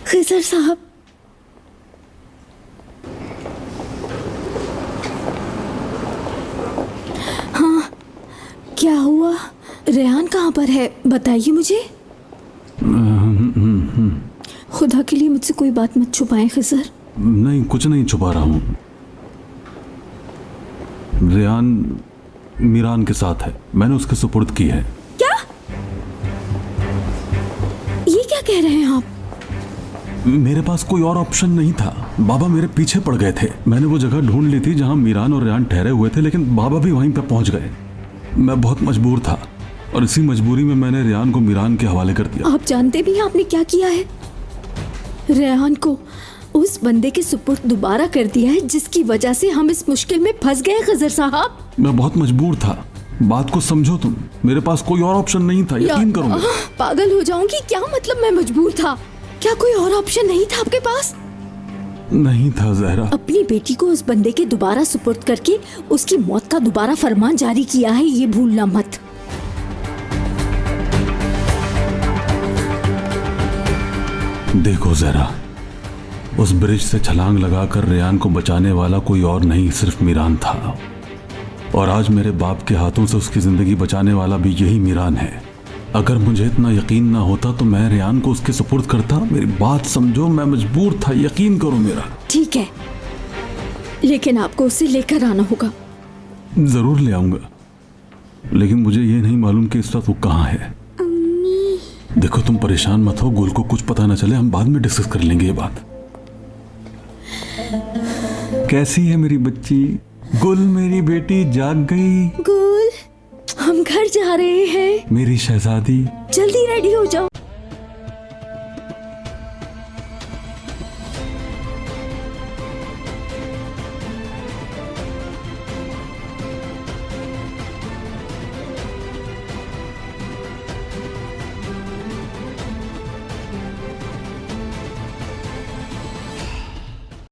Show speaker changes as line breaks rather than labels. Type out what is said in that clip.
खिजर साहब, हाँ क्या हुआ? रेहान कहाँ पर है, बताइए मुझे। खुदा के लिए मुझसे कोई बात मत छुपाएं खिजर।
नहीं, कुछ नहीं छुपा रहा हूँ। रेहान मीरान के साथ है, मैंने उसके सुपुर्द की है।
क्या? ये क्या कह रहे हैं आप?
मेरे पास कोई और ऑप्शन नहीं था। बाबा मेरे पीछे पड़ गए थे। मैंने वो जगह ढूंढ ली थी जहां मीरान और रेहान ठहरे हुए थे, लेकिन बाबा भी वहीं पर पहुंच गए। मैं बहुत मजबूर था और इसी मजबूरी में मैंने रेहान को मीरान के हवाले कर दिया।
आप जानते भी हैं आपने क्या किया है? रेहान को उस बंदे के सुपुर्द दोबारा कर दिया है जिसकी वजह से हम इस मुश्किल में फंस गए खिजर साहब।
मैं बहुत मजबूर था, बात को समझो तुम। मेरे पास कोई और ऑप्शन नहीं था, यकीन करो।
पागल हो जाऊंगी, क्या मतलब मैं मजबूर था? क्या कोई और ऑप्शन नहीं था आपके पास?
नहीं था जहरा।
अपनी बेटी को उस बंदे के दोबारा सुपुर्द करके उसकी मौत का दोबारा फरमान जारी किया है, ये भूलना मत।
देखो जहरा, उस ब्रिज से छलांग लगाकर रेहान को बचाने वाला कोई और नहीं, सिर्फ मीरान था। और आज मेरे बाप के हाथों से उसकी जिंदगी बचाने वाला भी यही मीरान है। अगर मुझे इतना यकीन ना होता तो मैं रेहान को उसके सुपुर्द करता। मेरी बात समझो, मैं मजबूर था, यकीन करो मेरा।
ठीक है, लेकिन आपको उसे लेकर आना होगा।
जरूर ले आऊंगा, लेकिन मुझे ये नहीं मालूम कि इस वक्त वो कहाँ है। देखो तुम परेशान मत हो, गुल को कुछ पता ना चले, हम बाद में डिस्कस कर लेंगे ये बात। कैसी है मेरी बच्ची? गुल मेरी बेटी जाग गई।
गुल, हम घर जा रहे हैं।
मेरी शहजादी,
जल्दी रेडी हो जाओ।